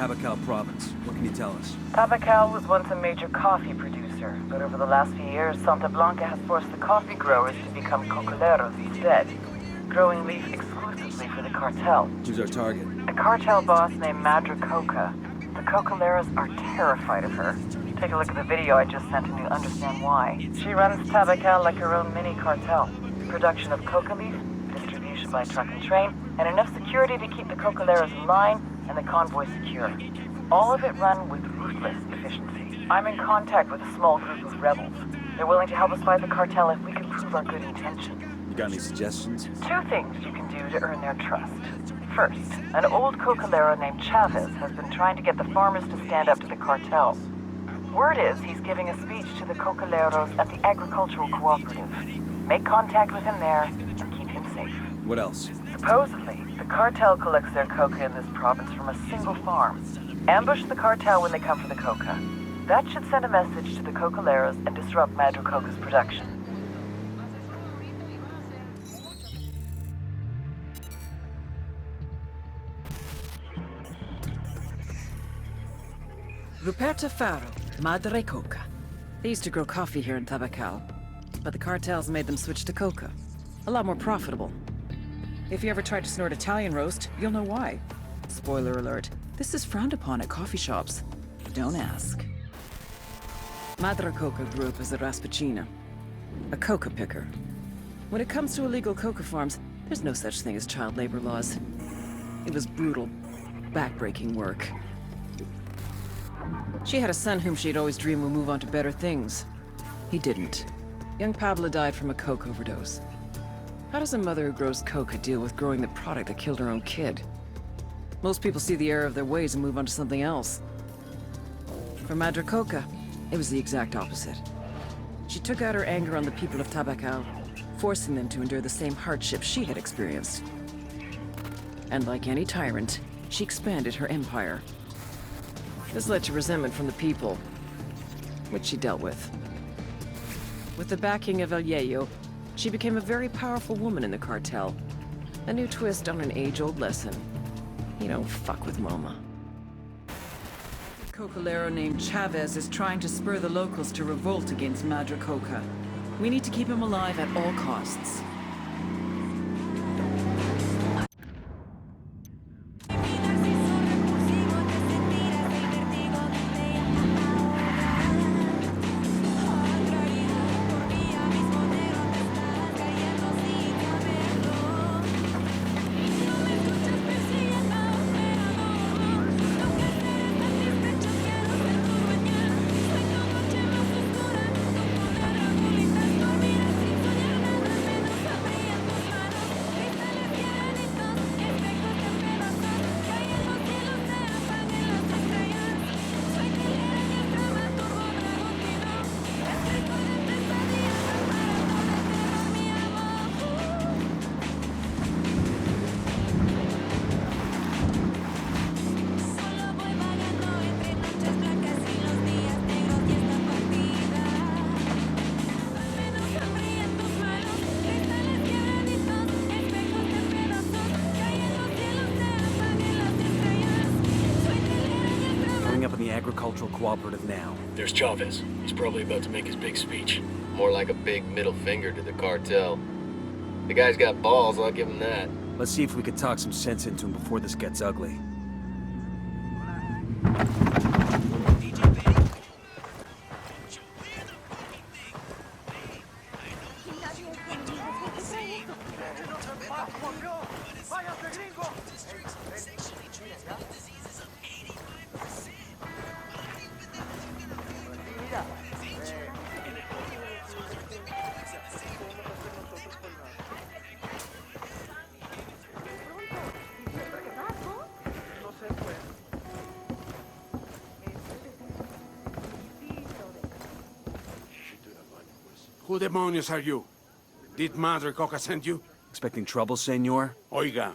Tabacal province. What can you tell us? Tabacal was once a major coffee producer, but over the last few years, Santa Blanca has forced the coffee growers to become cocoleros instead, growing leaf exclusively for the cartel. Who's our target? A cartel boss named Madre Coca. The cocoleros are terrified of her. Take a look at the video I just sent and you'll understand why. She runs Tabacal like her own mini cartel. Production of coca leaf, distribution by truck and train, and enough security to keep the cocoleros in line and the convoy secure. All of it run with ruthless efficiency. I'm in contact with a small group of rebels. They're willing to help us fight the cartel if we can prove our good intentions. You got any suggestions? 2 things you can do to earn their trust. First, an old cocolero named Chavez has been trying to get the farmers to stand up to the cartel. Word is he's giving a speech to the cocoleros at the agricultural cooperative. Make contact with him there and keep him safe. What else? Supposedly, the cartel collects their coca in this province from a single farm. Ambush the cartel when they come for the coca. That should send a message to the cocoleros and disrupt Madre Coca's production. Ruperta Faro, Madre Coca. They used to grow coffee here in Tabacal, but the cartels made them switch to coca. A lot more profitable. If you ever tried to snort Italian roast, you'll know why. Spoiler alert, this is frowned upon at coffee shops. Don't ask. Madre Coca grew up as a raspacina, a coca picker. When it comes to illegal coca farms, there's no such thing as child labor laws. It was brutal, backbreaking work. She had a son whom she'd always dreamed would move on to better things. He didn't. Young Pablo died from a coke overdose. How does a mother who grows coca deal with growing the product that killed her own kid? Most people see the error of their ways and move on to something else. For Madre Coca, it was the exact opposite. She took out her anger on the people of Tabacal, forcing them to endure the same hardships she had experienced. And like any tyrant, she expanded her empire. This led to resentment from the people, which she dealt with. With the backing of El Yayo, she became a very powerful woman in the cartel. A new twist on an age-old lesson. You don't fuck with Moma. A cocolero named Chavez is trying to spur the locals to revolt against Madre Coca. We need to keep him alive at all costs. Agricultural cooperative now. There's Chavez. He's probably about to make his big speech. More like a big middle finger to the cartel. The guy's got balls, I'll give him that. Let's see if we can talk some sense into him before this gets ugly. Who demonios are you? Did Madre Coca send you? Expecting trouble, senor? Oiga,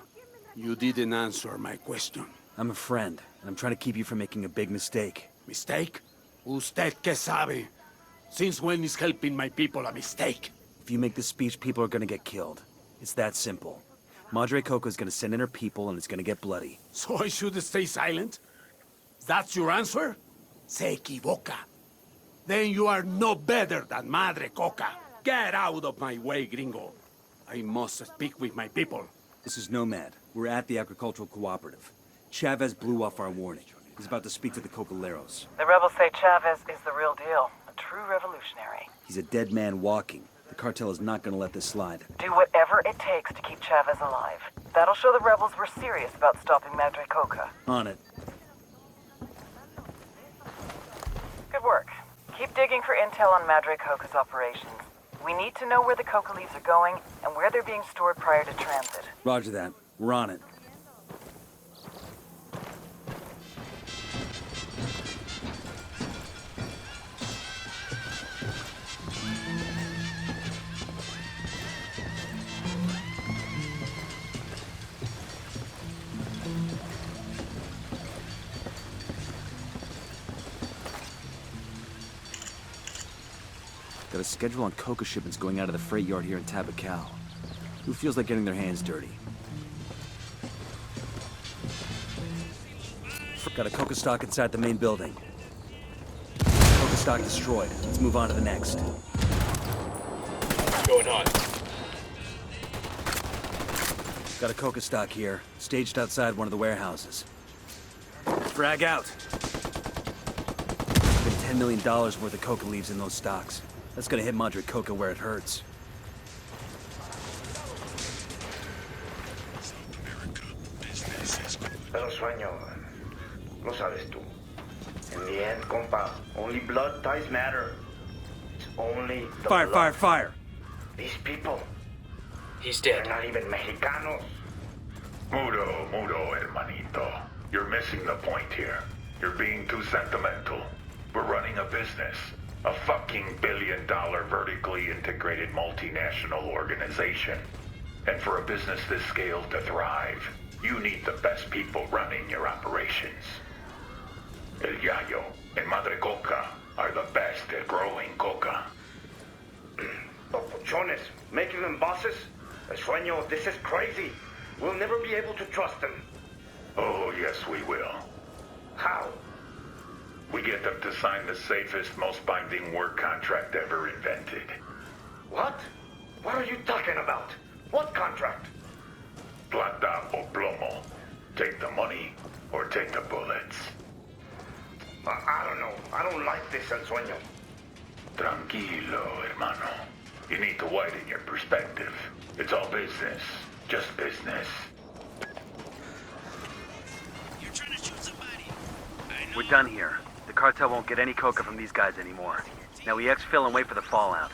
you didn't answer my question. I'm a friend, and I'm trying to keep you from making a big mistake. Mistake? Usted que sabe? Since when is helping my people a mistake? If you make this speech, people are gonna get killed. It's that simple. Madre Coca's gonna send in her people, and it's gonna get bloody. So I should stay silent? That's your answer? Se equivoca. Then you are no better than Madre Coca. Get out of my way, gringo. I must speak with my people. This is Nomad. We're at the agricultural cooperative. Chavez blew off our warning. He's about to speak to the Cocaleros. The rebels say Chavez is the real deal. A true revolutionary. He's a dead man walking. The cartel is not gonna let this slide. Do whatever it takes to keep Chavez alive. That'll show the rebels we're serious about stopping Madre Coca. On it. Good work. Keep digging for intel on Madre Coca's operations. We need to know where the coca leaves are going and where they're being stored prior to transit. Roger that. We're on it. Got a schedule on coca shipments going out of the freight yard here in Tabacal. Who feels like getting their hands dirty? Got a coca stock inside the main building. Coca stock destroyed. Let's move on to the next. Going on. Got a coca stock here, staged outside one of the warehouses. Frag out. Been $10 million worth of coca leaves in those stocks. That's gonna hit Madre Coca where it hurts. Pero sueño, lo sabes tú. In the end, compa, only blood ties matter. It's only the Fire, blood. fire, fire! These people, He's they're dead. not even Mexicanos. Mudo, hermanito. You're missing the point here. You're being too sentimental. We're running a business. A fucking billion-dollar vertically integrated multinational organization. And for a business this scale to thrive, you need the best people running your operations. El Yayo and Madre Coca are the best at growing coca. Papuchones, making them bosses? Sueño, this is crazy. We'll never be able to trust them. Oh, yes, we will. How? We get them to sign the safest, most binding work contract ever invented. What? What are you talking about? What contract? Plata o plomo. Take the money or take the bullets. I don't know. I don't like this, El Sueño. Tranquilo, hermano. You need to widen your perspective. It's all business. Just business. You're trying to shoot somebody. I know. We're done here. The cartel won't get any coca from these guys anymore. Now we exfil and wait for the fallout.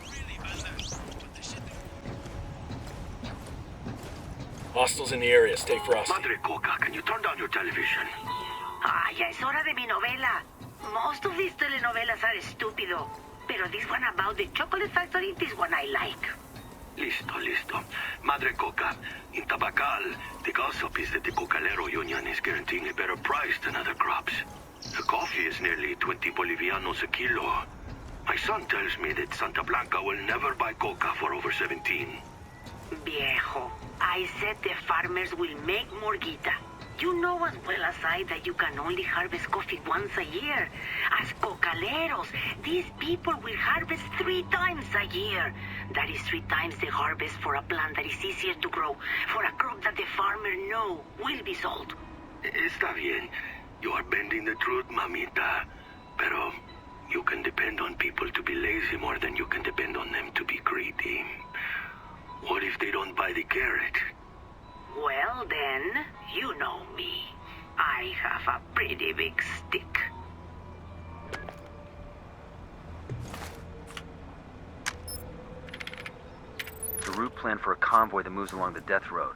Really, Banda. Put the shit down. Hostiles in the area. Stay frosty. Madre Coca, can you turn down your television? Ah, ya es hora de mi novela. Most of these telenovelas are estúpido. Pero this one about the chocolate factory, this one I like. Listo. Madre Coca, in Tabacal, the gossip is that the Cocalero Union is guaranteeing a better price than other crops. The coffee is nearly 20 bolivianos a kilo. My son tells me that Santa Blanca will never buy coca for over 17. Viejo, I said the farmers will make more guita. You know as well as I that you can only harvest coffee once a year. As cocaleros, these people will harvest 3 times a year. That is 3 times the harvest for a plant that is easier to grow, for a crop that the farmer know will be sold. Está bien. You are bending the truth, mamita. Pero you can depend on people to be lazy more than you can depend on them to be greedy. What if they don't buy the carrot? Well then, you know me. I have a pretty big stick. It's a route planned for a convoy that moves along the death road.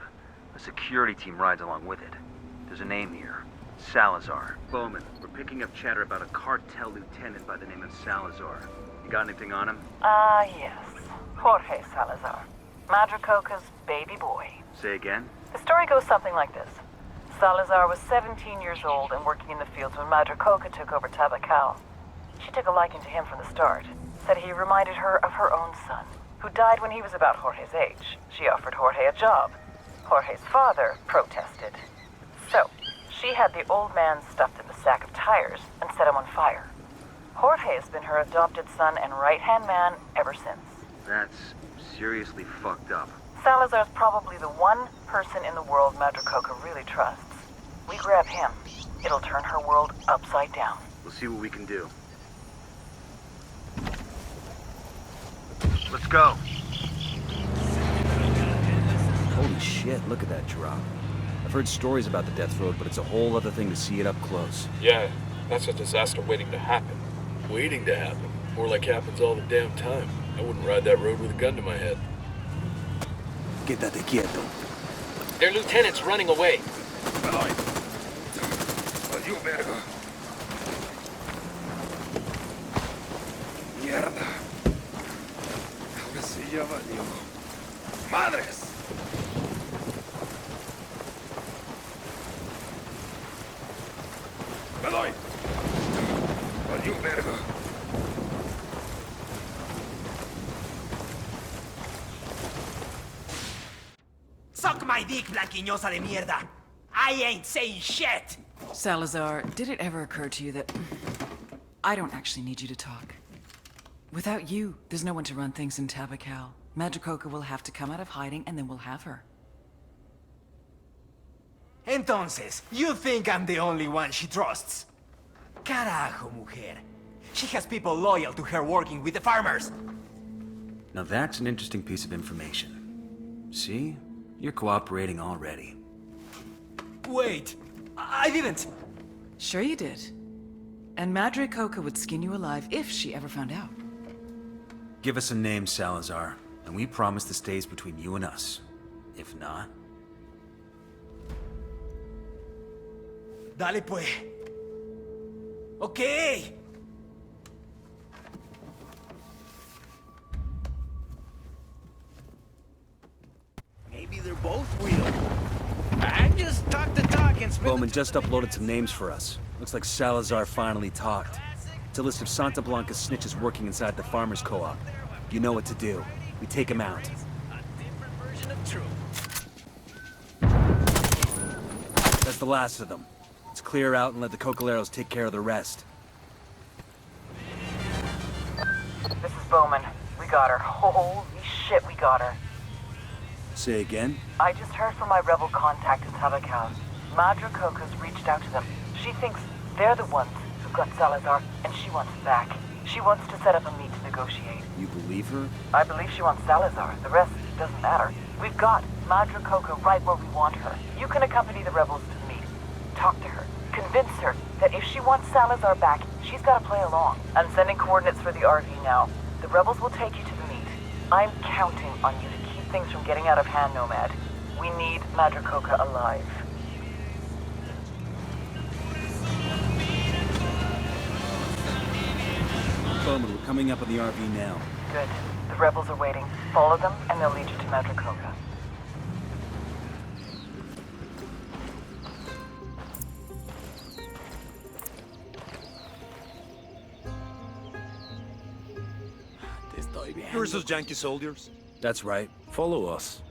A security team rides along with it. There's a name here. Salazar. Bowman, we're picking up chatter about a cartel lieutenant by the name of Salazar. You got anything on him? Yes. Jorge Salazar. Madre Coca's baby boy. Say again? The story goes something like this. Salazar was 17 years old and working in the fields when Madre Coca took over Tabacal. She took a liking to him from the start. Said he reminded her of her own son, who died when he was about Jorge's age. She offered Jorge a job. Jorge's father protested. So, She had the old man stuffed in the sack of tires and set him on fire. Jorge has been her adopted son and right-hand man ever since. That's seriously fucked up. Salazar's probably the one person in the world Madre Coca really trusts. We grab him, it'll turn her world upside down. We'll see what we can do. Let's go. Holy shit, look at that drop. I've heard stories about the Death Road, but it's a whole other thing to see it up close. Yeah, that's a disaster waiting to happen. Waiting to happen. More like happens all the damn time. I wouldn't ride that road with a gun to my head. Quédate quieto. Their lieutenant's running away. Mierda. Ahora sí ya valió. ¡Madres! ¡Me doy! ¡Valió verga! Suck my dick, blanquiñosa de mierda! I ain't saying shit! Salazar, did it ever occur to you that I don't actually need you to talk? Without you, there's no one to run things in Tabacal. Madre Coca will have to come out of hiding, and then we'll have her. Entonces, you think I'm the only one she trusts? Carajo, mujer. She has people loyal to her working with the farmers. Now that's an interesting piece of information. See? You're cooperating already. Wait, I didn't. Sure you did. And Madre Coca would skin you alive if she ever found out. Give us a name, Salazar, and we promise this stays between you and us. If not... Dale pues. Okay. Maybe they're both real. I just talk the talk and spit Bowman just uploaded some names for us. Looks like Salazar finally talked. It's a list of Santa Blanca snitches working inside the farmers' co-op. You know what to do. We take him out. That's the last of them. Let's clear out and let the Cocaleros take care of the rest. This is Bowman. We got her. Holy shit, we got her. Say again? I just heard from my rebel contact in Tabacal. Madre Coca's reached out to them. She thinks they're the ones who got Salazar, and she wants him back. She wants to set up a meet to negotiate. You believe her? I believe she wants Salazar. The rest doesn't matter. We've got Madre Coca right where we want her. You can accompany the rebels to the meet. Talk to her. Convince her that if she wants Salazar back, she's got to play along. I'm sending coordinates for the RV now. The rebels will take you to the meet. I'm counting on you to keep things from getting out of hand, Nomad. We need Madre Coca alive. Bowman, we're coming up on the RV now. Good. The rebels are waiting. Follow them, and they'll lead you to Madre Coca. Yours those Yankee soldiers? That's right. Follow us.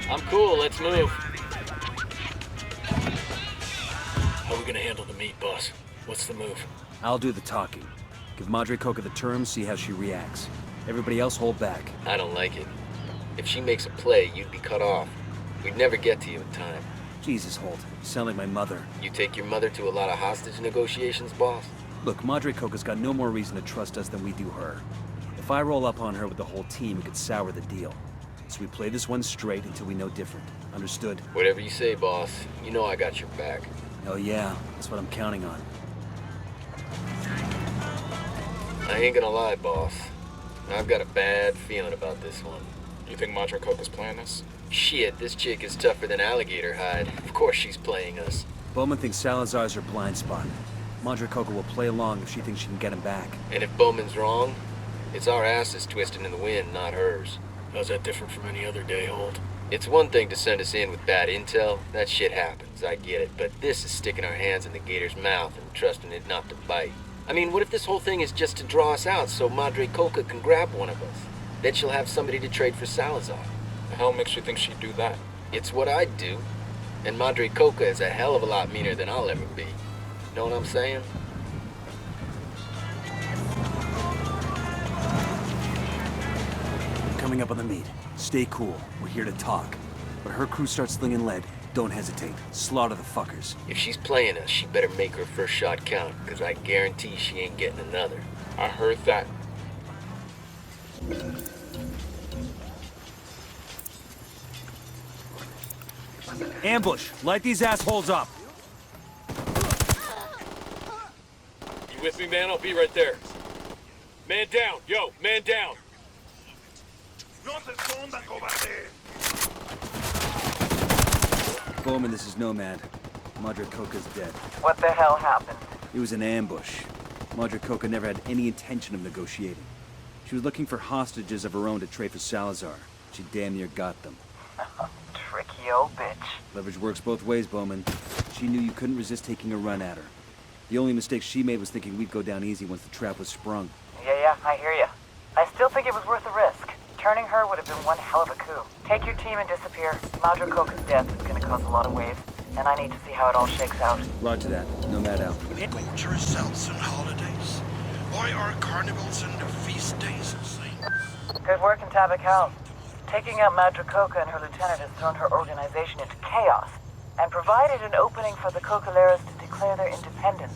I'm cool, let's move. How are we gonna handle the meet, boss? What's the move? I'll do the talking. Give Madre Coca the terms, see how she reacts. Everybody else hold back. I don't like it. If she makes a play, you'd be cut off. We'd never get to you in time. Jesus, Holt. You sound like my mother. You take your mother to a lot of hostage negotiations, boss? Look, Madre Coca's got no more reason to trust us than we do her. If I roll up on her with the whole team, it could sour the deal. So we play this one straight until we know different. Understood? Whatever you say, boss. You know I got your back. Oh yeah, that's what I'm counting on. I ain't gonna lie, boss. I've got a bad feeling about this one. You think Madre Coca's playing us? Shit, this chick is tougher than alligator hide. Of course she's playing us. Bowman thinks Salazar's her blind spot. Madre Coca will play along if she thinks she can get him back. And if Bowman's wrong, it's our asses twisting in the wind, not hers. How's that different from any other day, Holt? It's one thing to send us in with bad intel. That shit happens, I get it. But this is sticking our hands in the gator's mouth and trusting it not to bite. I mean, what if this whole thing is just to draw us out so Madre Coca can grab one of us? Then she'll have somebody to trade for Salazar. The hell makes you think she'd do that? It's what I'd do. And Madre Coca is a hell of a lot meaner than I'll ever be. Know what I'm saying? Coming up on the meet. Stay cool. We're here to talk. But her crew starts slinging lead. Don't hesitate. Slaughter the fuckers. If she's playing us, she better make her first shot count, because I guarantee she ain't getting another. I heard that. Ambush! Light these assholes up! You with me, man? I'll be right there. Man down! Yo, man down! Bowman, this is Nomad. Madre Coca's dead. What the hell happened? It was an ambush. Madre Coca never had any intention of negotiating. She was looking for hostages of her own to trade for Salazar. She damn near got them. Tricky old bitch. Leverage works both ways, Bowman. She knew you couldn't resist taking a run at her. The only mistake she made was thinking we'd go down easy once the trap was sprung. Yeah, I hear ya. I still think it was worth the risk. Turning her would have been one hell of a coup. Take your team and disappear. Madre Coca's death is gonna cause a lot of waves, and I need to see how it all shakes out. Roger that. Nomad out. Winter sells and holidays. Why are carnivals and feast days the same? Good work in Tabacal's. Taking out Madre Coca and her lieutenant has thrown her organization into chaos, and provided an opening for the Cocaleros to declare their independence.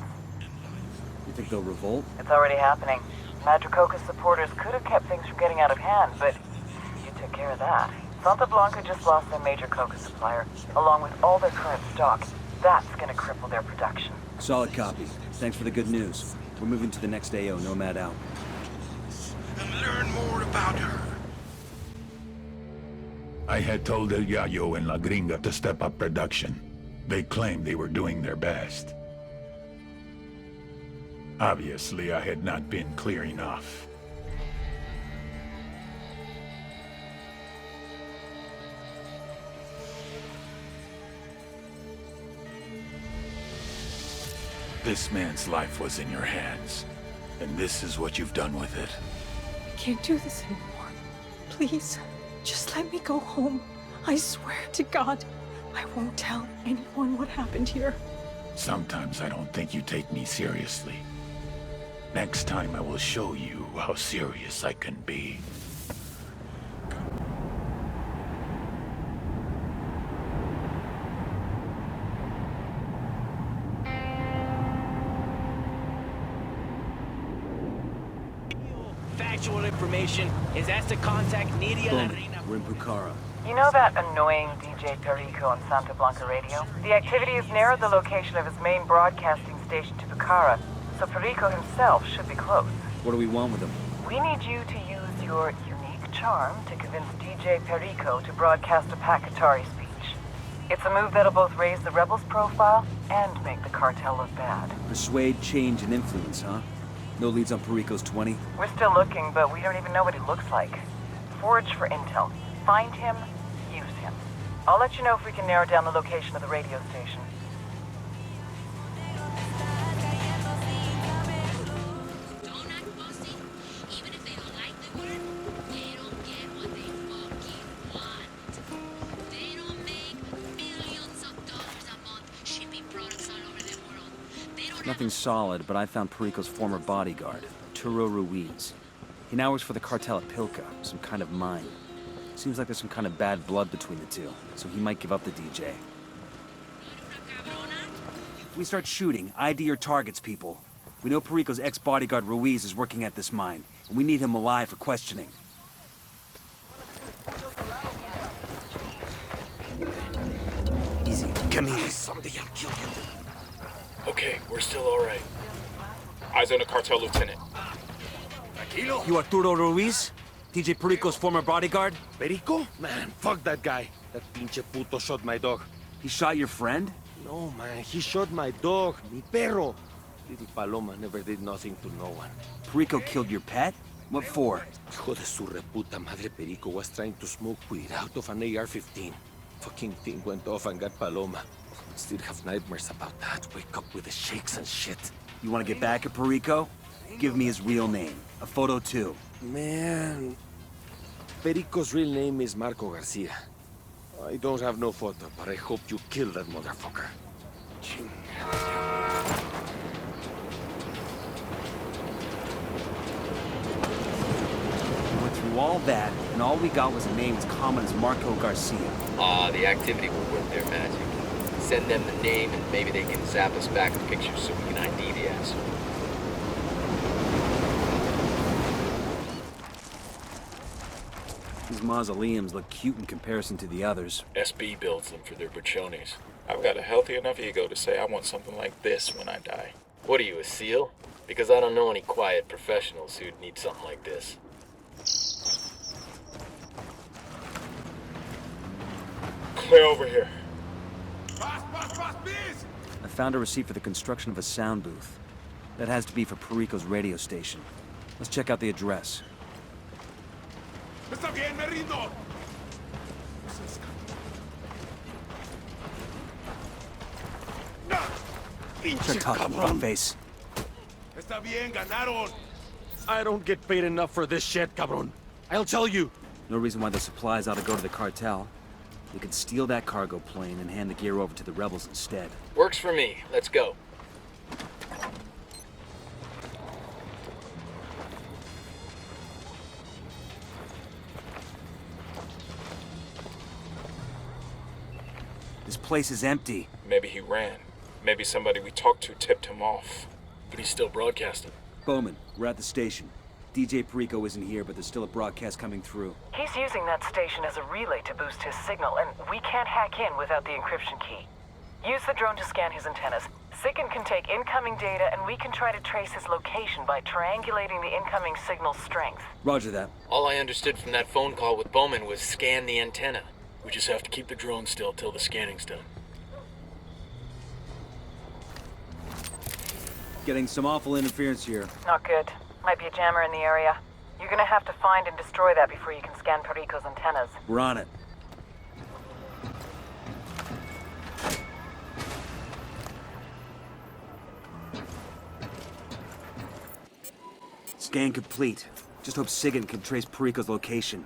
You think they'll revolt? It's already happening. Madre Coca's supporters could have kept things from getting out of hand, but you took care of that. Santa Blanca just lost their major Coca supplier, along with all their current stock. That's gonna cripple their production. Solid copy. Thanks for the good news. We're moving to the next AO, Nomad out. And learn more about her. I had told El Yayo and La Gringa to step up production. They claimed they were doing their best. Obviously, I had not been clear enough. This man's life was in your hands, and this is what you've done with it. I can't do this anymore. Please, just let me go home. I swear to God, I won't tell anyone what happened here. Sometimes I don't think you take me seriously. Next time I will show you how serious I can be. Factual information is asked to contact Nidia La Reina. We're in Pucara. You know that annoying DJ Perico on Santa Blanca radio? The activity has narrowed the location of his main broadcasting station to Pucara, so Perico himself should be close. What do we want with him? We need you to use your unique charm to convince DJ Perico to broadcast a Pacatari speech. It's a move that'll both raise the rebels' profile and make the cartel look bad. Persuade, change, and influence, huh? No leads on Perico's 20? We're still looking, but we don't even know what he looks like. Forage for intel. Find him, use him. I'll let you know if we can narrow down the location of the radio station. Nothing solid, but I found Perico's former bodyguard, Arturo Ruiz. He now works for the cartel at Pilca, some kind of mine. Seems like there's some kind of bad blood between the two, so he might give up the DJ. If we start shooting, ID your targets, people. We know Perico's ex-bodyguard Ruiz is working at this mine, and we need him alive for questioning. Easy. Come here. Someday I'll kill you. Okay, we're still alright. Eyes on a cartel lieutenant. You Arturo Ruiz? DJ Perico's former bodyguard? Perico? Man, fuck that guy. That pinche puto shot my dog. He shot your friend? No, man, he shot my dog, mi perro. Little Paloma never did nothing to no one. Perico killed your pet? What for? Hijo de su reputa madre, Perico was trying to smoke weed out of an AR-15. Fucking thing went off and got Paloma. Still have nightmares about that. Wake up with the shakes and shit. You want to get back at Perico? Give me his real name. A photo too. Man... Perico's real name is Marco Garcia. I don't have no photo, but I hope you kill that motherfucker. Went through all that, and all we got was a name as common as Marco Garcia. The activity will work their magic. Send them the name, and maybe they can zap us back with pictures so we can ID the asshole. These mausoleums look cute in comparison to the others. SB builds them for their buchones. I've got a healthy enough ego to say I want something like this when I die. What are you, a SEAL? Because I don't know any quiet professionals who'd need something like this. Clear over here. I found a receipt for the construction of a sound booth. That has to be for Perico's radio station. Let's check out the address. Está bien, me rindo. Start talking, fuckface. Está bien, ganaron. I don't get paid enough for this shit, cabron. I'll tell you. No reason why the supplies ought to go to the cartel. We could steal that cargo plane and hand the gear over to the rebels instead. Works for me. Let's go. This place is empty. Maybe he ran. Maybe somebody we talked to tipped him off. But he's still broadcasting. Bowman, we're at the station. DJ Perico isn't here, but there's still a broadcast coming through. He's using that station as a relay to boost his signal, and we can't hack in without the encryption key. Use the drone to scan his antennas. Sicken can take incoming data, and we can try to trace his location by triangulating the incoming signal's strength. Roger that. All I understood from that phone call with Bowman was scan the antenna. We just have to keep the drone still till the scanning's done. Getting some awful interference here. Not good. Might be a jammer in the area. You're gonna have to find and destroy that before you can scan Perico's antennas. We're on it. Scan complete. Just hope Sigan can trace Perico's location.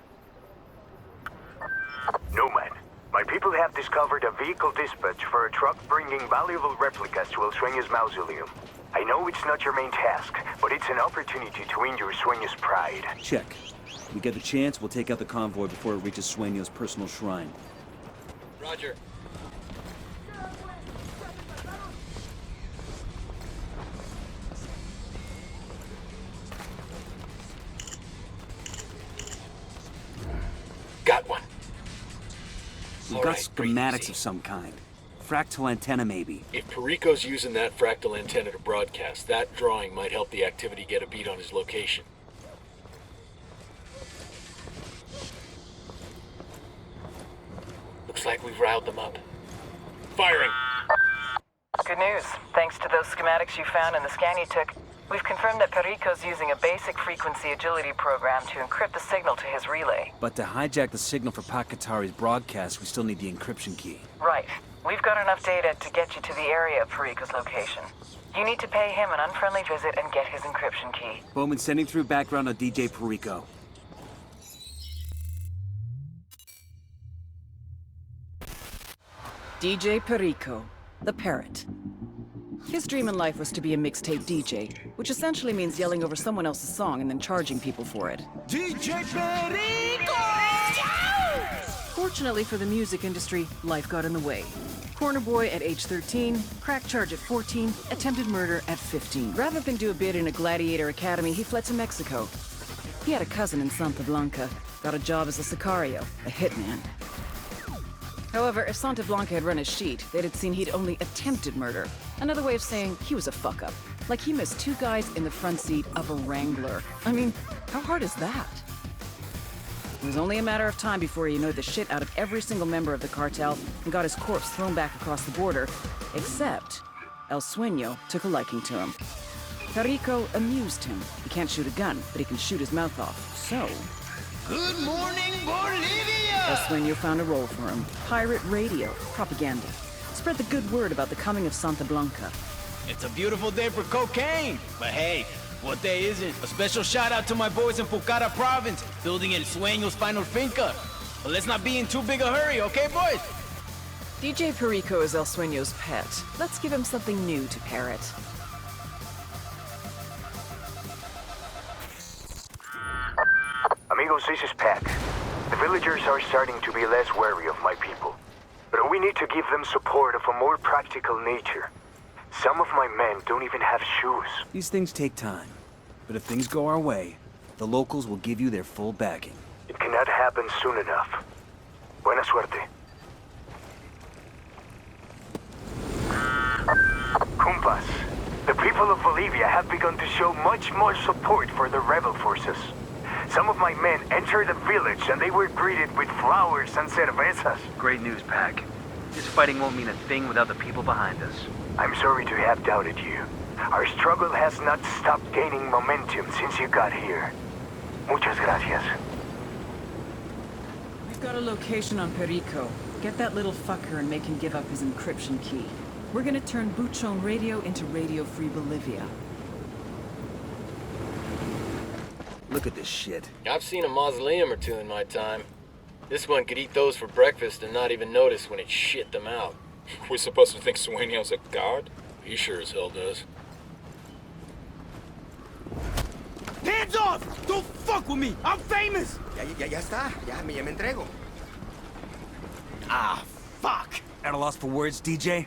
Nomad, my people have discovered a vehicle dispatch for a truck bringing valuable replicas to El Sueño's mausoleum. I know it's not your main task, but it's an opportunity to win your Sueño's pride. Check. If we get the chance, we'll take out the convoy before it reaches Sueño's personal shrine. Roger. Got one. We've got schematics of some kind. Fractal antenna, maybe. If Perico's using that fractal antenna to broadcast, that drawing might help the activity get a beat on his location. Looks like we've riled them up. Firing! Good news. Thanks to those schematics you found and the scan you took, we've confirmed that Perico's using a basic frequency agility program to encrypt the signal to his relay. But to hijack the signal for Pakatari's broadcast, we still need the encryption key. Right. We've got enough data to get you to the area of Perico's location. You need to pay him an unfriendly visit and get his encryption key. Bowman sending through background on DJ Perico. DJ Perico, the parrot. His dream in life was to be a mixtape DJ, which essentially means yelling over someone else's song and then charging people for it. DJ Perico! Fortunately for the music industry, life got in the way. Corner boy at age 13, crack charge at 14, attempted murder at 15. Rather than do a bid in a gladiator academy, he fled to Mexico. He had a cousin in Santa Blanca, got a job as a sicario, a hitman. However, if Santa Blanca had run his sheet, they'd have seen he'd only attempted murder. Another way of saying he was a fuck-up. Like he missed 2 guys in the front seat of a Wrangler. I mean, how hard is that? It was only a matter of time before he annoyed the shit out of every single member of the cartel and got his corpse thrown back across the border, except El Sueño took a liking to him. Perico amused him. He can't shoot a gun, but he can shoot his mouth off. So... Good morning, Bolivia! El Sueño found a role for him. Pirate radio, propaganda. Spread the good word about the coming of Santa Blanca. It's a beautiful day for cocaine. But hey, What day isn't? A special shout out to my boys in Pucara province, building El Sueño's final finca. But let's not be in too big a hurry, okay, boys? DJ Perico is El Sueño's pet. Let's give him something new to parrot. Amigos, this is Pat. The villagers are starting to be less wary of my people. But we need to give them support of a more practical nature. Some of my men don't even have shoes. These things take time. But if things go our way, the locals will give you their full backing. It cannot happen soon enough. Buena suerte. Kumpas, the people of Bolivia have begun to show much more support for the rebel forces. Some of my men entered the village and they were greeted with flowers and cervezas. Great news, Pac. This fighting won't mean a thing without the people behind us. I'm sorry to have doubted you. Our struggle has not stopped gaining momentum since you got here. Muchas gracias. We've got a location on Perico. Get that little fucker and make him give up his encryption key. We're gonna turn Buchon Radio into Radio-Free Bolivia. Look at this shit. I've seen a mausoleum or two in my time. This one could eat those for breakfast and not even notice when it shit them out. We're supposed to think Sueño's a god? He sure as hell does. Hands off! Don't fuck with me! I'm famous! Ya está. Ya me entrego. Ah, fuck! At a loss for words, DJ?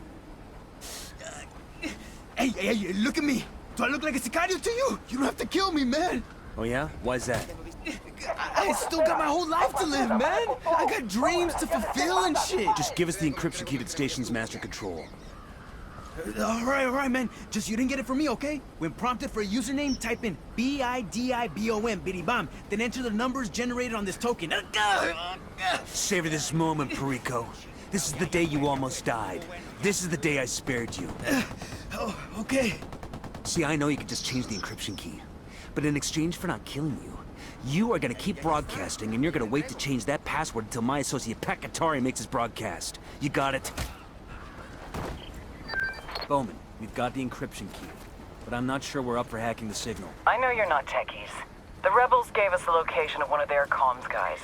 Hey, look at me! Do I look like a sicario to you? You don't have to kill me, man! Oh yeah? Why's that? I still got my whole life to live, man! I got dreams to fulfill and shit! Just give us the encryption key to the station's master control. All right, man. Just you didn't get it from me, okay? When prompted for a username, type in BIDIBOM, bidibam, then enter the numbers generated on this token. Savor this moment, Perico. This is the day you almost died. This is the day I spared you. Okay. See, I know you could just change the encryption key. But in exchange for not killing you, you are gonna keep broadcasting, and you're gonna wait to change that password until my associate Pakatari makes his broadcast. You got it? Bowman, we've got the encryption key, but I'm not sure we're up for hacking the signal. I know you're not techies. The rebels gave us the location of one of their comms guys.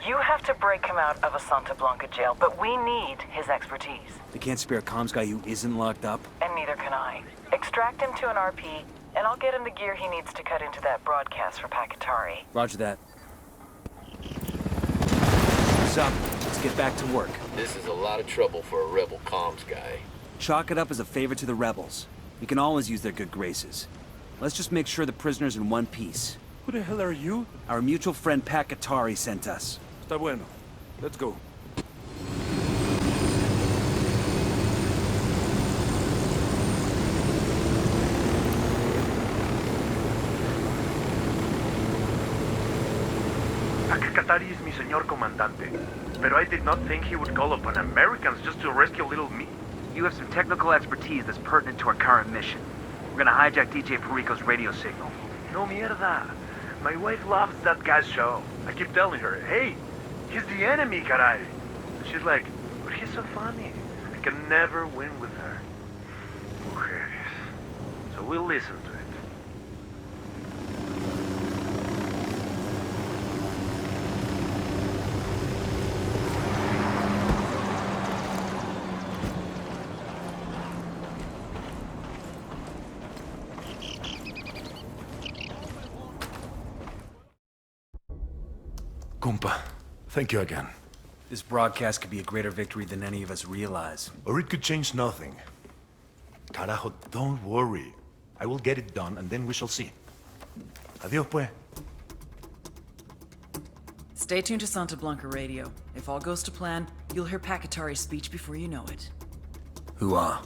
You have to break him out of a Santa Blanca jail, but we need his expertise. They can't spare a comms guy who isn't locked up? And neither can I. Extract him to an RP, and I'll get him the gear he needs to cut into that broadcast for Pakatari. Roger that. What's up? Let's get back to work. This is a lot of trouble for a rebel comms guy. Chalk it up as a favor to the rebels. We can always use their good graces. Let's just make sure the prisoner's in one piece. Who the hell are you? Our mutual friend Pakatari sent us. Está bueno. Let's go. Pakatari is mi señor comandante. Pero I did not think he would call upon Americans just to rescue little me. You have some technical expertise that's pertinent to our current mission. We're gonna hijack DJ Perico's radio signal. No mierda. My wife loves that guy's show. I keep telling her, hey, he's the enemy, caray. And she's like, but he's so funny. I can never win with her. Mujeres. So we'll listen to it. Compa, thank you again. This broadcast could be a greater victory than any of us realize. Or it could change nothing. Carajo, don't worry. I will get it done, and then we shall see. Adios, pues. Stay tuned to Santa Blanca Radio. If all goes to plan, you'll hear Pakatari's speech before you know it. Hoo-ah.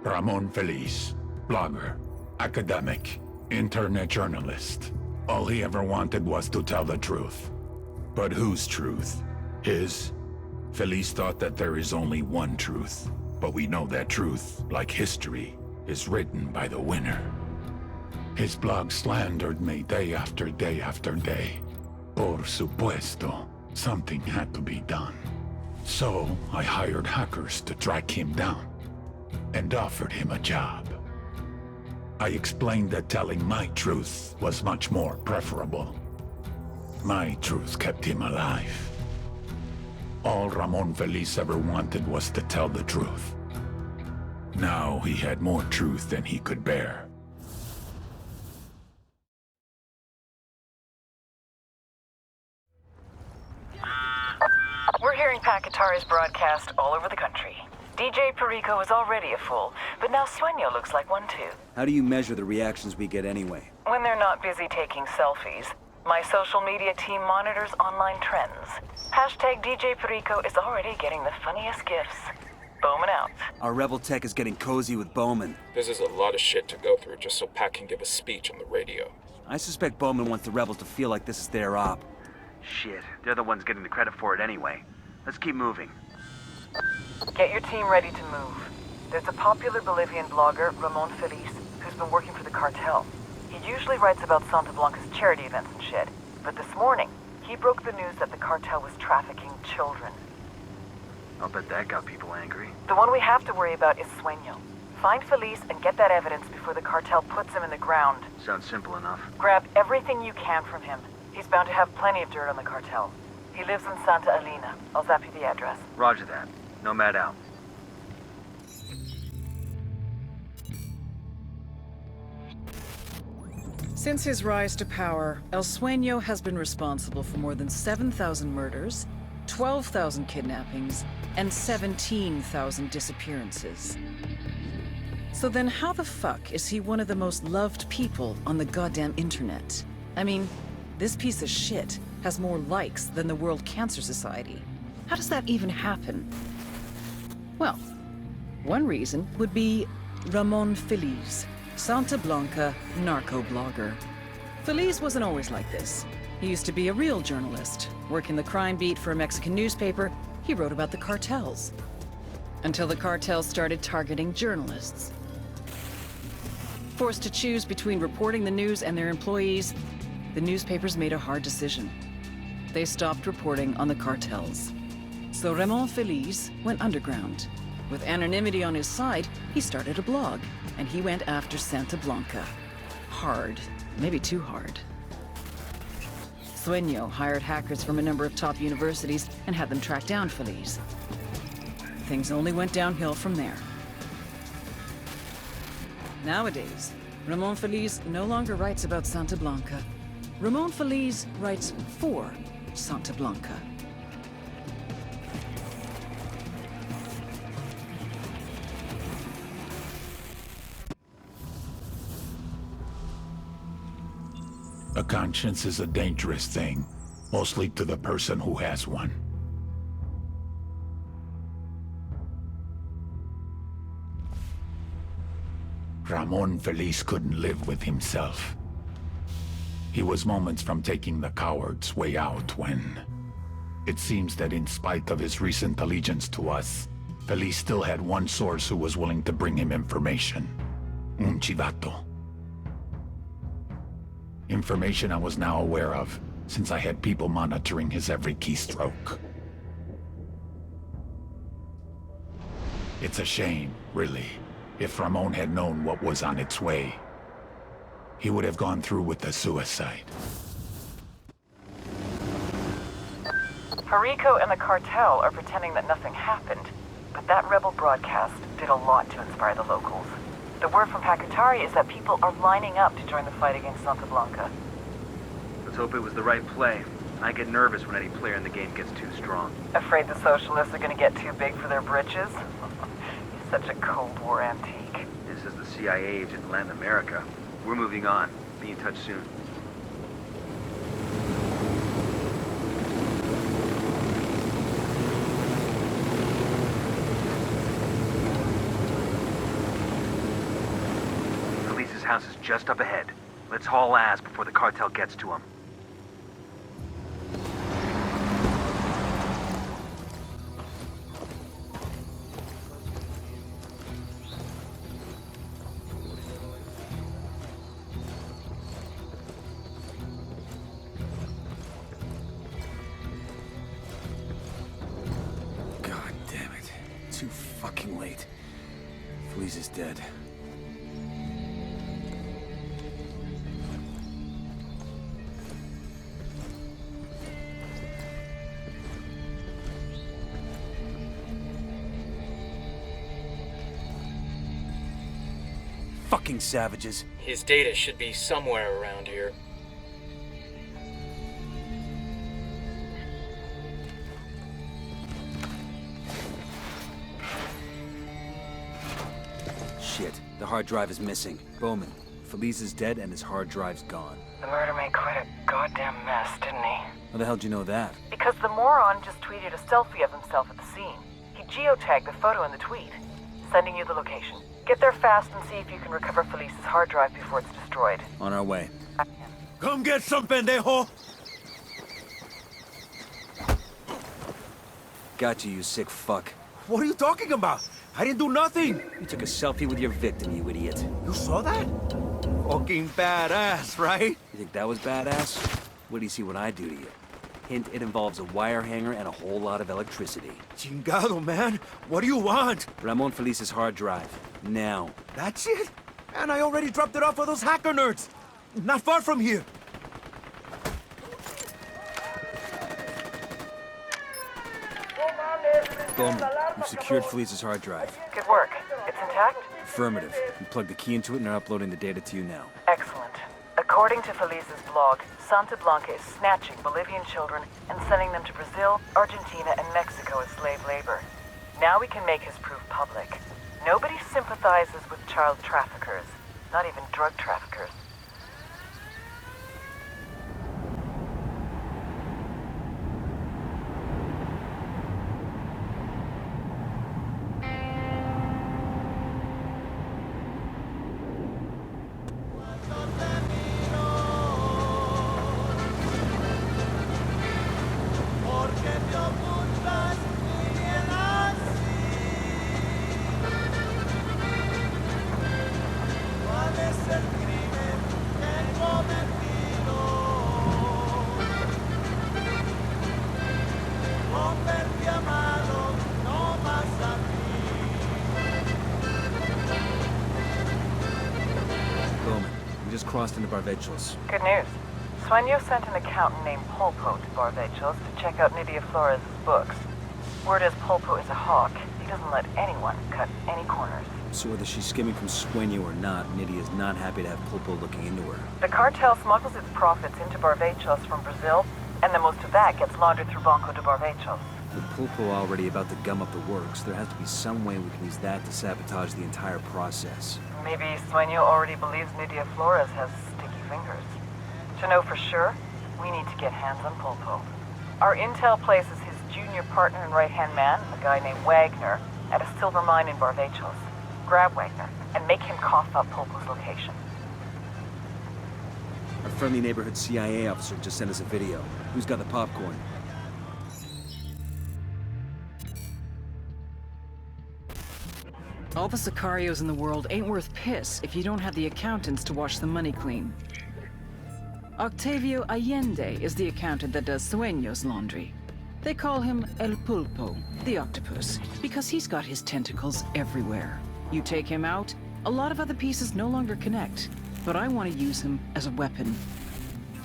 Ramon Feliz, blogger, academic, internet journalist. All he ever wanted was to tell the truth. But whose truth? His? Feliz thought that there is only one truth. But we know that truth, like history, is written by the winner. His blog slandered me day after day after day. Por supuesto. Something had to be done. So I hired hackers to track him down and offered him a job. I explained that telling my truth was much more preferable. My truth kept him alive. All Ramon Feliz ever wanted was to tell the truth. Now he had more truth than he could bear. We're hearing Pacatari's broadcast all over the country. DJ Perico is already a fool, but now Sueño looks like one too. How do you measure the reactions we get anyway? When they're not busy taking selfies, my social media team monitors online trends. Hashtag DJ Perico is already getting the funniest gifs. Bowman out. Our rebel tech is getting cozy with Bowman. This is a lot of shit to go through just so Pat can give a speech on the radio. I suspect Bowman wants the rebels to feel like this is their op. Shit, they're the ones getting the credit for it anyway. Let's keep moving. Get your team ready to move. There's a popular Bolivian blogger, Ramon Feliz, who's been working for the cartel. He usually writes about Santa Blanca's charity events and shit, but this morning, he broke the news that the cartel was trafficking children. I'll bet that got people angry. The one we have to worry about is Sueño. Find Feliz and get that evidence before the cartel puts him in the ground. Sounds simple enough. Grab everything you can from him. He's bound to have plenty of dirt on the cartel. He lives in Santa Elena. I'll zap you the address. Roger that. Nomad out. Since his rise to power, El Sueño has been responsible for more than 7,000 murders, 12,000 kidnappings, and 17,000 disappearances. So then how the fuck is he one of the most loved people on the goddamn internet? I mean, this piece of shit has more likes than the World Cancer Society. How does that even happen? Well, one reason would be Ramon Feliz, Santa Blanca narco blogger. Feliz wasn't always like this. He used to be a real journalist. Working the crime beat for a Mexican newspaper, he wrote about the cartels. Until the cartels started targeting journalists. Forced to choose between reporting the news and their employees, the newspapers made a hard decision. They stopped reporting on the cartels. So Ramon Feliz went underground. With anonymity on his side, he started a blog, and he went after Santa Blanca. Hard, maybe too hard. Sueño hired hackers from a number of top universities and had them track down Feliz. Things only went downhill from there. Nowadays, Ramon Feliz no longer writes about Santa Blanca. Ramon Feliz writes for Santa Blanca. A conscience is a dangerous thing, mostly to the person who has one. Ramon Feliz couldn't live with himself. He was moments from taking the coward's way out when... It seems that in spite of his recent allegiance to us, Feliz still had one source who was willing to bring him information. Un chivato. Information I was now aware of, since I had people monitoring his every keystroke. It's a shame, really. If Ramon had known what was on its way, he would have gone through with the suicide. Perico and the cartel are pretending that nothing happened, but that rebel broadcast did a lot to inspire the locals. The word from Pacatari is that people are lining up to join the fight against Santa Blanca. Let's hope it was the right play. I get nervous when any player in the game gets too strong. Afraid the socialists are gonna get too big for their britches? He's such a Cold War antique. This is the CIA agent in Latin America. We're moving on. Be in touch soon. Feliz's house is just up ahead. Let's haul ass before the cartel gets to him. fucking late. Feliz is dead. Fucking savages. His data should be somewhere around here. Shit, the hard drive is missing. Bowman, Feliz is dead and his hard drive's gone. The murder made quite a goddamn mess, didn't he? How the hell do you know that? Because the moron just tweeted a selfie of himself at the scene. He geotagged the photo in the tweet. Sending you the location. Get there fast and see if you can recover Feliz's hard drive before it's destroyed. On our way. Come get some, pendejo! Got you, you sick fuck. What are you talking about? I didn't do nothing! You took a selfie with your victim, you idiot. You saw that? Fucking badass, right? You think that was badass? Wait do you see what I do to you? Hint, it involves a wire hanger and a whole lot of electricity. Chingado, man. What do you want? Ramon Feliz's hard drive. Now. That's it? And I already dropped it off for those hacker nerds. Not far from here. Bowman, we've secured Feliz's hard drive. Good work. It's intact? Affirmative. We plugged the key into it and are uploading the data to you now. Excellent. According to Feliz's blog, Santa Blanca is snatching Bolivian children and sending them to Brazil, Argentina, and Mexico as slave labor. Now we can make his proof public. Nobody sympathizes with child traffickers, not even drug traffickers. Crossed into Barvechos. Good news. Sueño sent an accountant named Pulpo to Barvechos to check out Nydia Flores' books. Word is Pulpo is a hawk. He doesn't let anyone cut any corners. So whether she's skimming from Sueño or not, Nydia is not happy to have Pulpo looking into her. The cartel smuggles its profits into Barvechos from Brazil, and the most of that gets laundered through Banco de Barvechos. With Pulpo already about to gum up the works, there has to be some way we can use that to sabotage the entire process. Maybe Sueño already believes Nydia Flores has sticky fingers. To know for sure, we need to get hands on Pulpo. Our intel places his junior partner and right-hand man, a guy named Wagner, at a silver mine in Barvechos. Grab Wagner and make him cough up Pulpo's location. Our friendly neighborhood CIA officer just sent us a video. Who's got the popcorn? All the Sicarios in the world ain't worth piss if you don't have the accountants to wash the money clean. Octavio Allende is the accountant that does Sueño's laundry. They call him El Pulpo, the octopus, because he's got his tentacles everywhere. You take him out, a lot of other pieces no longer connect, but I want to use him as a weapon.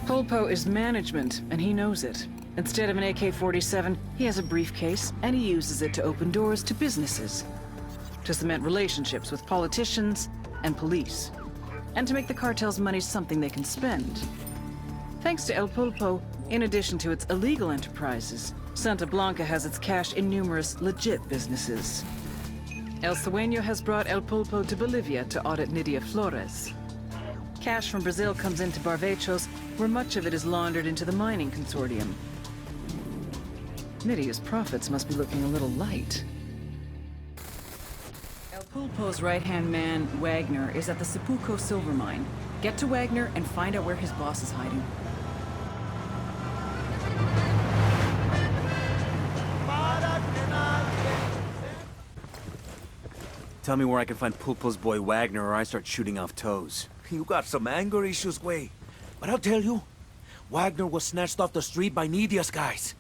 Pulpo is management, and he knows it. Instead of an AK-47, he has a briefcase, and he uses it to open doors to businesses, to cement relationships with politicians and police, and to make the cartel's money something they can spend. Thanks to El Pulpo, in addition to its illegal enterprises, Santa Blanca has its cash in numerous legit businesses. El Sueño has brought El Pulpo to Bolivia to audit Nydia Flores. Cash from Brazil comes into Barvechos, where much of it is laundered into the mining consortium. Nydia's profits must be looking a little light. El Pulpo's right-hand man, Wagner, is at the Sepulco silver mine. Get to Wagner and find out where his boss is hiding. Tell me where I can find Pulpo's boy Wagner or I start shooting off toes. You got some anger issues, Way. But I'll tell you, Wagner was snatched off the street by Nydia's guys.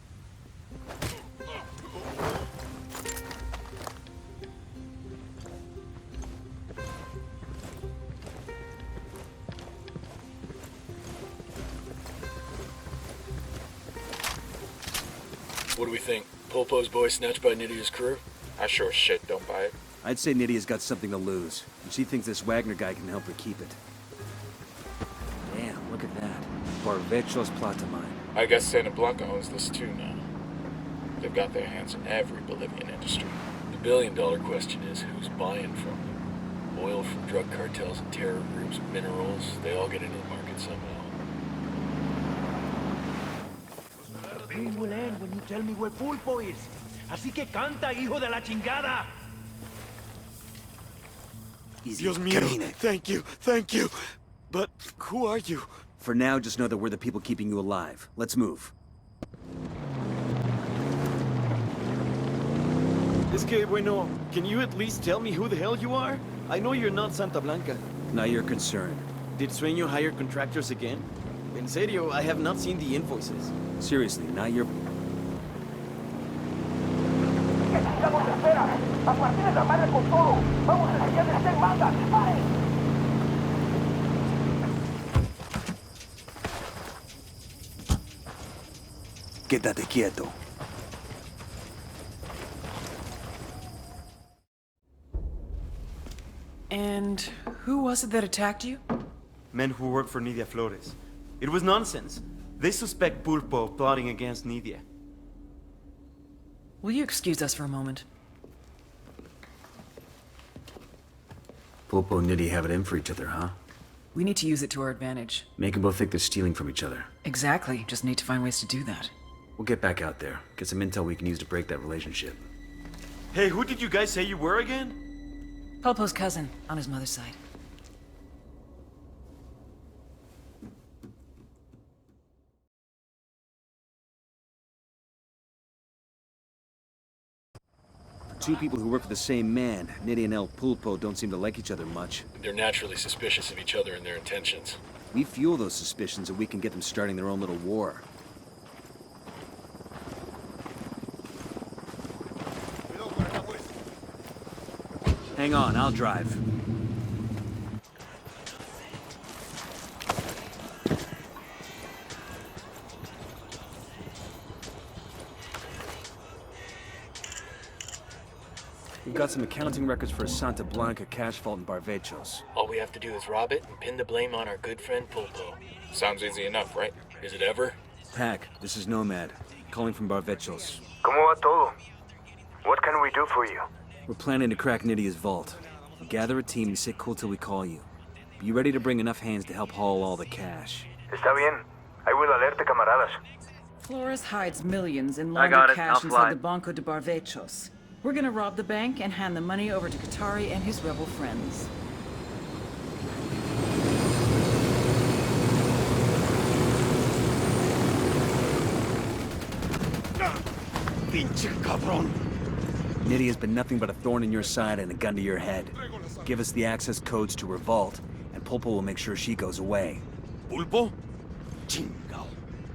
What do we think? Pulpo's boy snatched by Nydia's crew? I sure as shit don't buy it. I'd say Nydia's got something to lose, and she thinks this Wagner guy can help her keep it. Damn, look at that. Barvechos Plata mine. I guess Santa Blanca owns this too now. They've got their hands in every Bolivian industry. The billion-dollar question is who's buying from them? Oil from drug cartels and terror groups, minerals, they all get into the market somehow. The pain will end when you tell me where Pulpo is. Así que canta, hijo de la chingada! Easy, Mío, thank you. But who are you? For now, just know that we're the people keeping you alive. Let's move. Es que, bueno, can you at least tell me who the hell you are? I know you're not Santa Blanca. Not your concern. Did Sueño hire contractors again? En serio, I have not seen the invoices. Seriously, not your... Quédate quieto. And who was it that attacked you? Men who work for Nydia Flores. It was nonsense. They suspect Pulpo of plotting against Nydia. Will you excuse us for a moment? Pulpo and Nydia have it in for each other, huh? We need to use it to our advantage. Make them both think they're stealing from each other. Exactly. Just need to find ways to do that. We'll get back out there. Get some intel we can use to break that relationship. Hey, who did you guys say you were again? Pulpo's cousin, on his mother's side. Two people who work for the same man, Nydia and El Pulpo, don't seem to like each other much. They're naturally suspicious of each other and their intentions. We fuel those suspicions and we can get them starting their own little war. Hang on, I'll drive. We've got some accounting records for a Santa Blanca cash vault in Barvechos. All we have to do is rob it and pin the blame on our good friend Pulpo. Sounds easy enough, right? Is it ever? Pac, this is Nomad, calling from Barvechos. ¿Cómo va todo? What can we do for you? We're planning to crack Nydia's vault. Gather a team and sit cool till we call you. Be ready to bring enough hands to help haul all the cash. Está bien. I will alerte, camaradas. Flores hides millions in I got laundered it. cash I'll inside fly. the Banco de Barvechos. We're gonna rob the bank and hand the money over to Qatari and his rebel friends. Pinche cabrón. Nydia's been nothing but a thorn in your side and a gun to your head. Give us the access codes to her vault, and Pulpo will make sure she goes away. ¿Pulpo? Chingao.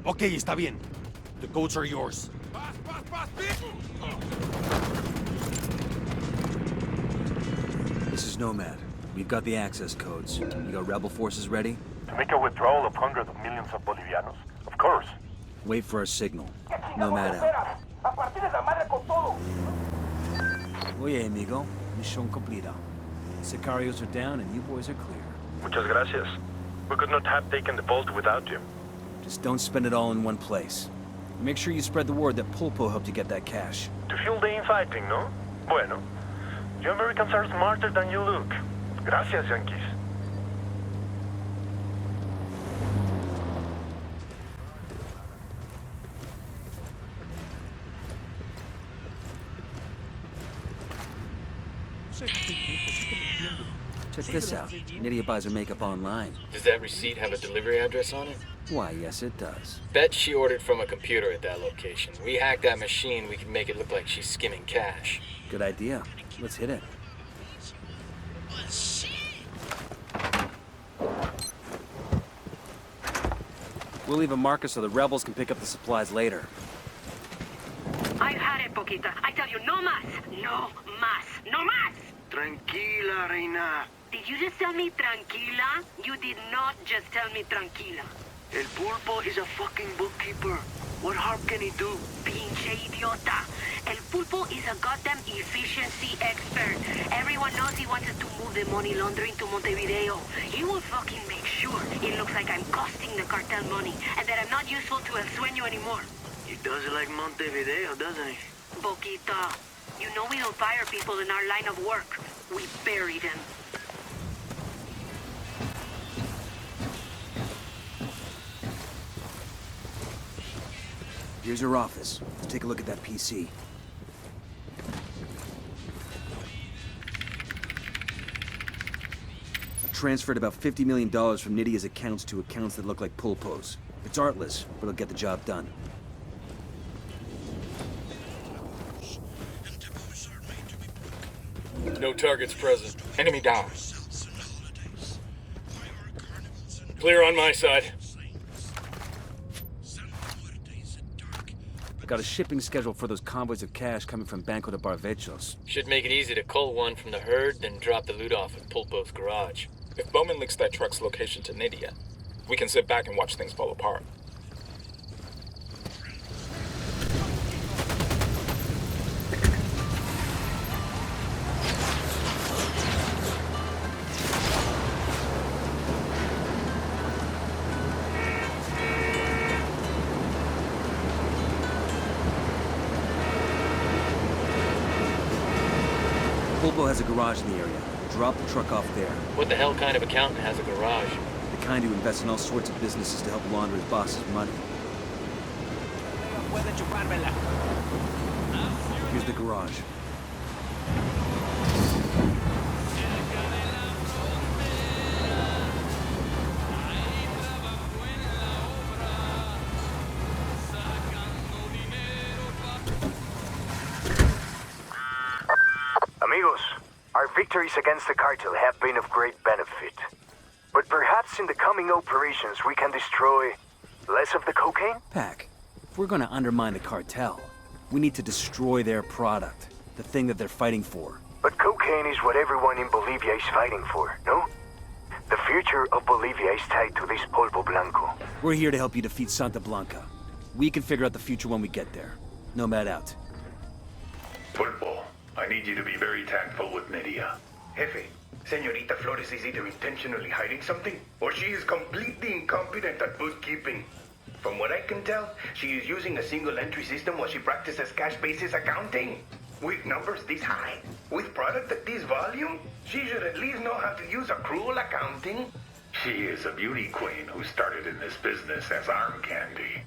Okay, está bien. The codes are yours. This is Nomad. We've got the access codes. You got rebel forces ready? To make a withdrawal of hundreds of millions of Bolivianos? Of course. Wait for our signal. Nomad out. Oye, amigo. Mission cumplida. Sicarios are down and you boys are clear. Muchas gracias. We could not have taken the vault without you. Just don't spend it all in one place. Make sure you spread the word that Pulpo helped you get that cash. To fuel the infighting, no? Bueno. You Americans are smarter than you look. Gracias, Yankees. Check this out. Nydia buys her makeup online. Does that receipt have a delivery address on it? Why, yes it does. Bet she ordered from a computer at that location. We hack that machine, we can make it look like she's skimming cash. Good idea. Let's hit it. We'll leave a marker so the rebels can pick up the supplies later. I've had it, Poquita. I tell you, no más. No más. No más. Tranquila, Reina. Did you just tell me tranquila? You did not just tell me tranquila. El Pulpo is a fucking bookkeeper. What harm can he do? Pinche idiota. El Pulpo is a goddamn efficiency expert. Everyone knows he wants us to move the money laundering to Montevideo. He will fucking make sure it looks like I'm costing the cartel money and that I'm not useful to El Sueño anymore. He does like Montevideo, doesn't he? Boquita, you know we don't fire people in our line of work. We bury them. Here's your office. Let's take a look at that PC. I've transferred about $50 million from Nydia's accounts to accounts that look like Pulpo's. It's artless, but it'll get the job done. No targets present. Enemy down. Clear on my side. I got a shipping schedule for those convoys of cash coming from Banco de Barvechos. Should make it easy to cull one from the herd, then drop the loot off at Pulpo's garage. If Bowman leaks that truck's location to Nydia, we can sit back and watch things fall apart. Pulpo has a garage in the area. Drop the truck off there. What the hell kind of accountant has a garage? The kind who invests in all sorts of businesses to help launder his boss's money. Here's the garage. Amigos, our victories against the cartel have been of great benefit. But perhaps in the coming operations we can destroy less of the cocaine? Pac, if we're gonna undermine the cartel, we need to destroy their product. The thing that they're fighting for. But cocaine is what everyone in Bolivia is fighting for, no? The future of Bolivia is tied to this polvo blanco. We're here to help you defeat Santa Blanca. We can figure out the future when we get there. Nomad out. Pulpo, I need you to be very tactful with Nydia. Jefe, Señorita Flores is either intentionally hiding something, or she is completely incompetent at bookkeeping. From what I can tell, she is using a single entry system while she practices cash basis accounting. With numbers this high, with product at this volume, she should at least know how to use accrual accounting. She is a beauty queen who started in this business as arm candy.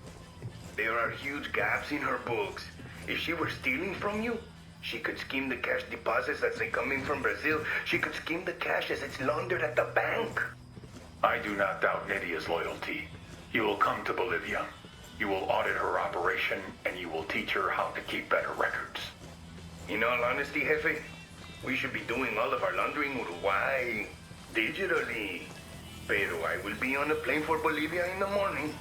There are huge gaps in her books. If she were stealing from you, she could scheme the cash deposits as they come in from Brazil. She could scheme the cash as it's laundered at the bank. I do not doubt Nydia's loyalty. You will come to Bolivia. You will audit her operation, and you will teach her how to keep better records. In all honesty, Jefe, we should be doing all of our laundering Uruguay digitally. Pero I will be on a plane for Bolivia in the morning.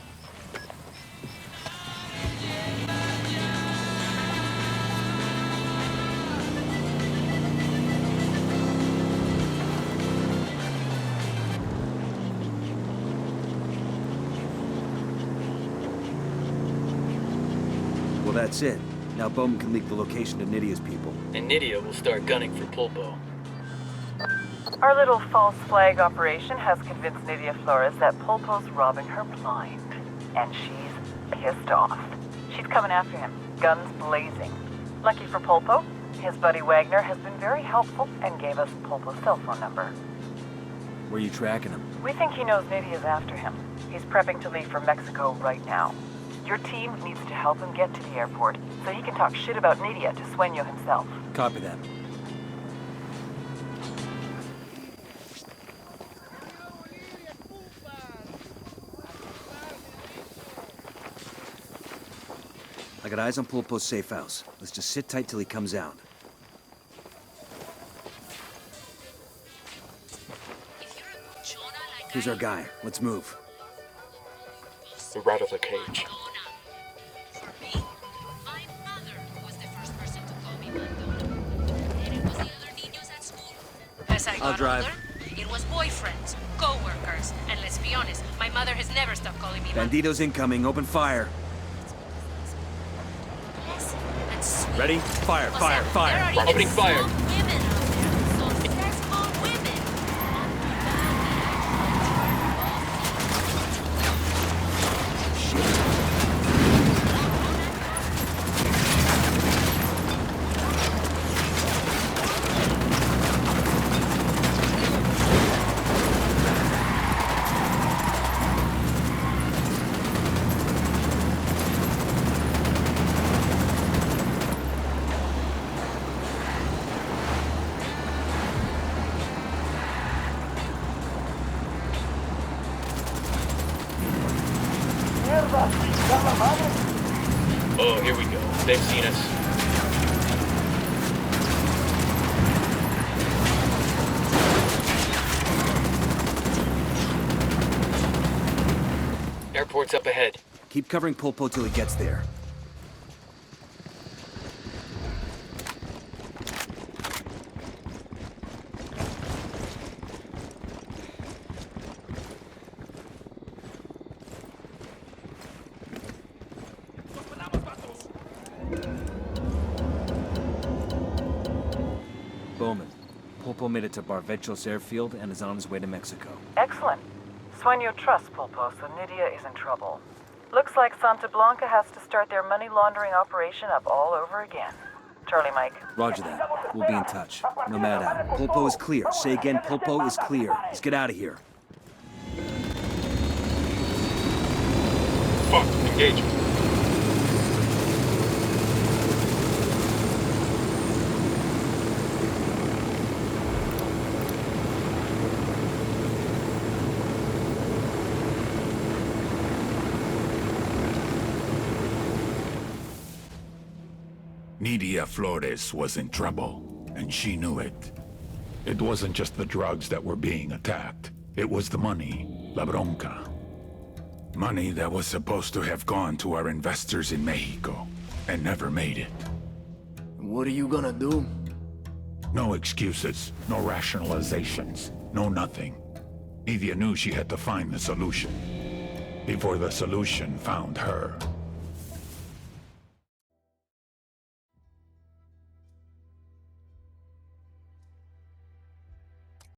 Well, that's it. Now Bowman can leak the location to Nydia's people. And Nydia will start gunning for Pulpo. Our little false flag operation has convinced Nydia Flores that Pulpo's robbing her blind. And she's pissed off. She's coming after him, guns blazing. Lucky for Pulpo, his buddy Wagner has been very helpful and gave us Pulpo's cell phone number. Where are you tracking him? We think he knows Nydia's after him. He's prepping to leave for Mexico right now. Your team needs to help him get to the airport so he can talk shit about Nydia to Sueño himself. Copy that. I got eyes on Pulpo's safe house. Let's just sit tight till he comes out. Here's our guy. Let's move. We're out of the cage. As I I'll got drive. older, it was boyfriends, co-workers, and let's be honest, my mother has never stopped calling me Banditos incoming. Open fire. Ready? Fire, fire, fire! Opening fire! Oh, here we go. They've seen us. Airport's up ahead. Keep covering Pulpo till he gets there. Bowman, Pulpo made it to Barvechos airfield and is on his way to Mexico. Excellent. Sueño trusts Pulpo, so Nydia is in trouble. Looks like Santa Blanca has to start their money laundering operation up all over again. Charlie, Mike. Roger that. We'll be in touch. Nomad out. Pulpo is clear. Say again, Pulpo is clear. Let's get out of here. Fuck, engage. Nydia Flores was in trouble, and she knew it. It wasn't just the drugs that were being attacked. It was the money, la bronca. Money that was supposed to have gone to our investors in Mexico, and never made it. What are you gonna do? No excuses, no rationalizations, no nothing. Nydia knew she had to find the solution. Before the solution found her.